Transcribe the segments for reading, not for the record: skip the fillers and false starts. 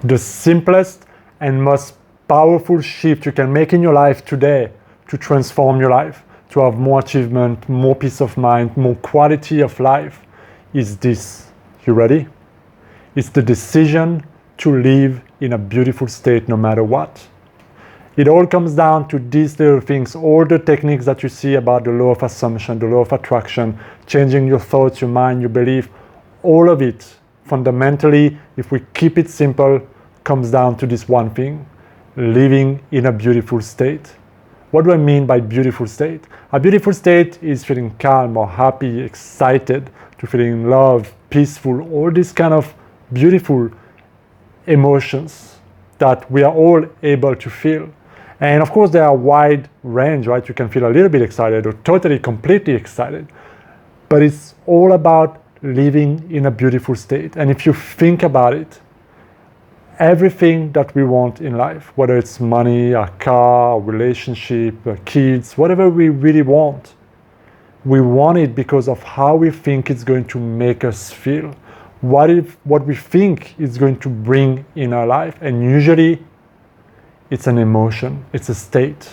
The simplest and most powerful shift you can make in your life today to transform your life, to have more achievement, more peace of mind, more quality of life is this. You ready? It's the decision to live in a beautiful state no matter what. It all comes down to these little things, all the techniques that you see about the law of assumption, the law of attraction, changing your thoughts, your mind, your belief, all of it, fundamentally, if we keep it simple, comes down to this one thing, living in a beautiful state. What do I mean by beautiful state? A beautiful state is feeling calm or happy, excited, to feeling love, peaceful, all these kind of beautiful emotions that we are all able to feel. And of course, there are a wide range, right? You can feel a little bit excited or totally, completely excited. But it's all about living in a beautiful state. And if you think about it, everything that we want in life, whether it's money, a car, a relationship, kids, whatever we really want, we want it because of how we think it's going to make us feel. What we think is going to bring in our life. And usually, it's an emotion, it's a state.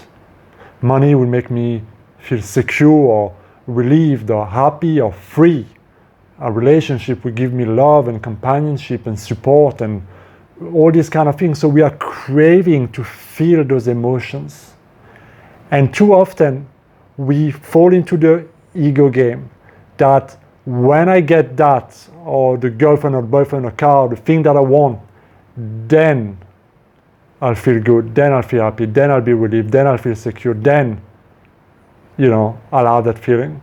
Money will make me feel secure or relieved or happy or free. A relationship will give me love and companionship and support and all these kind of things. So we are craving to feel those emotions. And too often, we fall into the ego game that when I get that, or the girlfriend or boyfriend or car, or the thing that I want, then I'll feel good, then I'll feel happy, then I'll be relieved, then I'll feel secure, then, I'll have that feeling.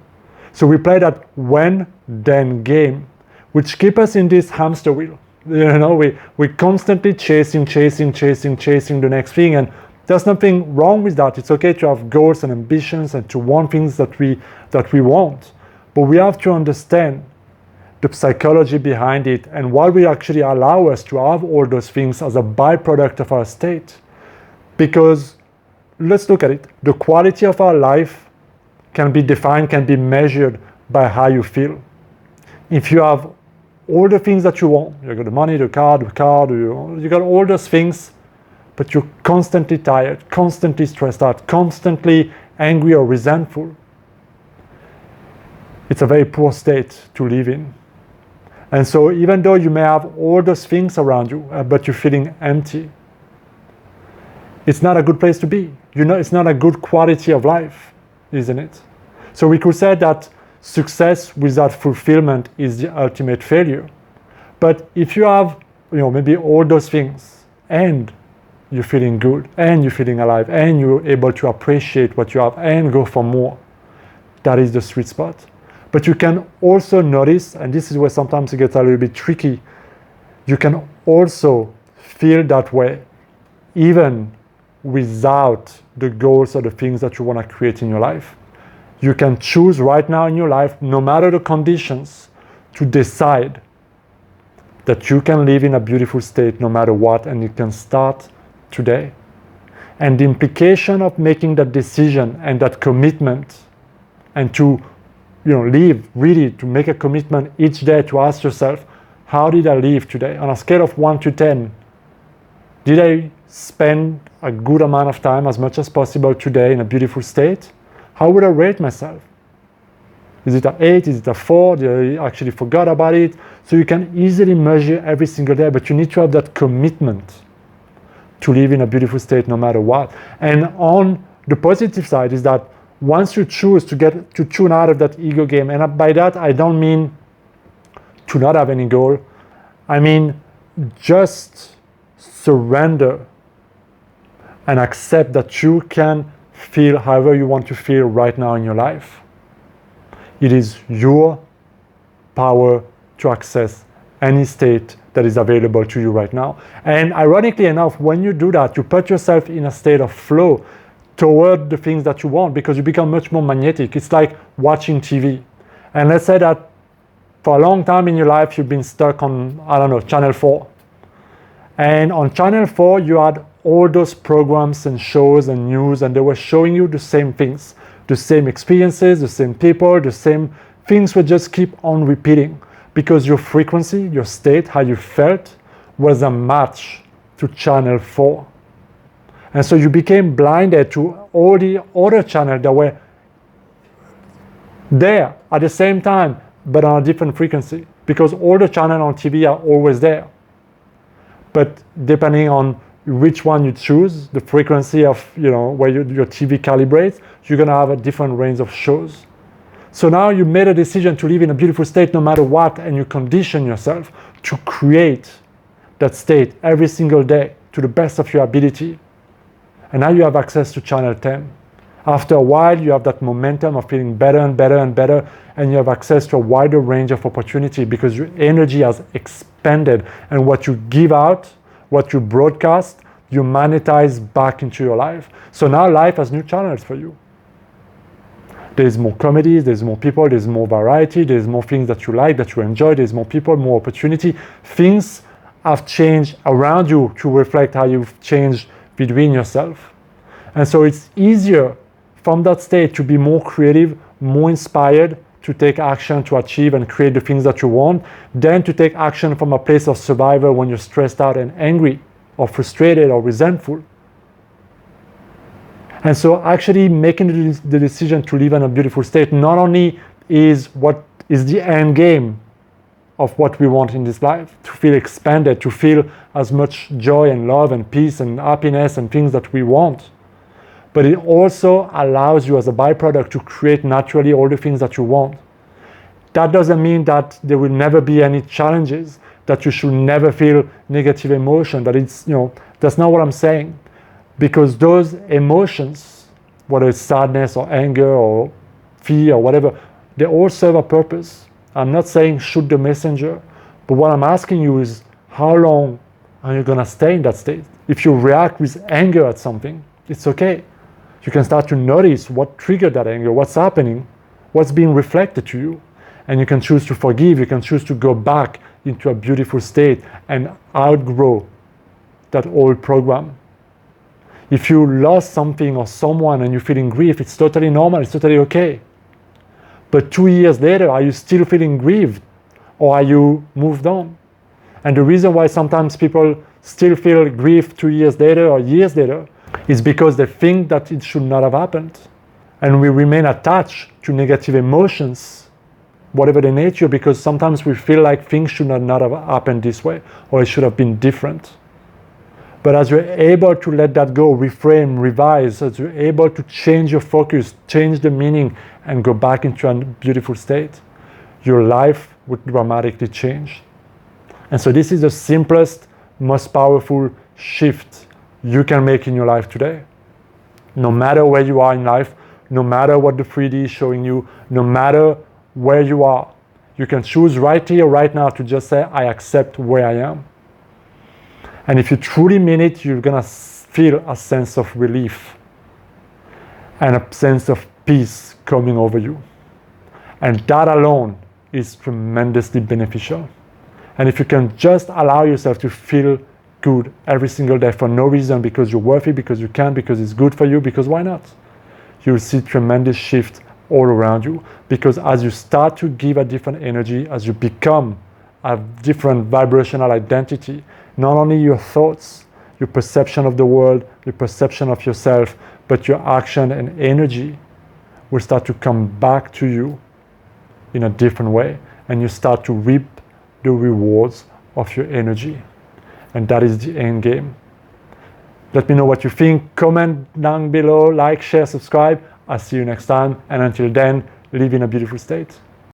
So we play that when-then game, which keeps us in this hamster wheel. We're constantly chasing the next thing, and there's nothing wrong with that. It's okay to have goals and ambitions and to want things that we want, but we have to understand the psychology behind it and what will actually allow us to have all those things as a byproduct of our state. Because let's look at it. The quality of our life can be defined, can be measured by how you feel. If you have all the things that you want, you got the money, the car, you got all those things, but you're constantly tired, constantly stressed out, constantly angry or resentful, it's a very poor state to live in. And so even though you may have all those things around you, but you're feeling empty, it's not a good place to be. It's not a good quality of life, isn't it? So we could say that success without fulfillment is the ultimate failure. But if you have, maybe all those things, and you're feeling good, and you're feeling alive, and you're able to appreciate what you have, and go for more, that is the sweet spot. But you can also notice, and this is where sometimes it gets a little bit tricky, you can also feel that way even without the goals or the things that you want to create in your life. You can choose right now in your life, no matter the conditions, to decide that you can live in a beautiful state no matter what, and you can start today. And the implication of making that decision and that commitment, and to live, really to make a commitment each day to ask yourself, how did I live today? On a scale of 1 to 10, did I spend a good amount of time, as much as possible today, in a beautiful state? How would I rate myself? Is it an 8? Is it a 4? Did I actually forgot about it? So you can easily measure every single day, but you need to have that commitment to live in a beautiful state no matter what. And on the positive side is that once you choose to tune out of that ego game, and by that I don't mean to not have any goal, I mean just surrender and accept that you can feel however you want to feel right now in your life. It is your power to access any state that is available to you right now. And ironically enough, when you do that, you put yourself in a state of flow toward the things that you want, because you become much more magnetic. It's like watching TV. And let's say that for a long time in your life, you've been stuck on, Channel 4. And on Channel 4, you had all those programs and shows and news, and they were showing you the same things, the same experiences, the same people, the same things would just keep on repeating, because your frequency, your state, how you felt, was a match to channel 4. And so you became blinded to all the other channels that were there at the same time, but on a different frequency, because all the channels on TV are always there. But depending on which one you choose, the frequency of where your TV calibrates, you're gonna have a different range of shows. So now you made a decision to live in a beautiful state no matter what, and you condition yourself to create that state every single day to the best of your ability. And now you have access to channel 10. After a while, you have that momentum of feeling better and better and better, and you have access to a wider range of opportunity because your energy has expanded, and what you give out, what you broadcast, you monetize back into your life. So now life has new channels for you. There's more comedies, there's more people, there's more variety, there's more things that you like, that you enjoy, there's more people, more opportunity. Things have changed around you to reflect how you've changed between yourself. And so it's easier from that state to be more creative, more inspired, to take action to achieve and create the things that you want, than to take action from a place of survival when you're stressed out and angry or frustrated or resentful. And so actually making the decision to live in a beautiful state not only is what is the end game of what we want in this life, to feel expanded, to feel as much joy and love and peace and happiness and things that we want, but it also allows you as a byproduct to create naturally all the things that you want. That doesn't mean that there will never be any challenges, that you should never feel negative emotion, that it's, that's not what I'm saying. Because those emotions, whether it's sadness or anger or fear or whatever, they all serve a purpose. I'm not saying shoot the messenger, but what I'm asking you is how long are you gonna stay in that state? If you react with anger at something, it's okay. You can start to notice what triggered that anger, what's happening, what's being reflected to you. And you can choose to forgive, you can choose to go back into a beautiful state and outgrow that old program. If you lost something or someone and you're feeling grief, it's totally normal, it's totally okay. But 2 years later, are you still feeling grieved? Or are you moved on? And the reason why sometimes people still feel grief 2 years later or years later is because they think that it should not have happened. And we remain attached to negative emotions, whatever the nature, because sometimes we feel like things should not have happened this way, or it should have been different. But as you're able to let that go, reframe, revise, as you're able to change your focus, change the meaning, and go back into a beautiful state, your life would dramatically change. And so this is the simplest, most powerful shift you can make in your life today. No matter where you are in life, no matter what the 3D is showing you, no matter where you are, you can choose right here, right now to just say, I accept where I am. And if you truly mean it, you're gonna feel a sense of relief and a sense of peace coming over you. And that alone is tremendously beneficial. And if you can just allow yourself to feel good every single day for no reason, because you're worthy, because you can, because it's good for you, because why not? You'll see tremendous shift all around you. Because as you start to give a different energy, as you become a different vibrational identity, not only your thoughts, your perception of the world, your perception of yourself, but your action and energy will start to come back to you in a different way, and you start to reap the rewards of your energy. And that is the end game. Let me know what you think. Comment down below, like, share, subscribe. I'll see you next time. And until then, live in a beautiful state.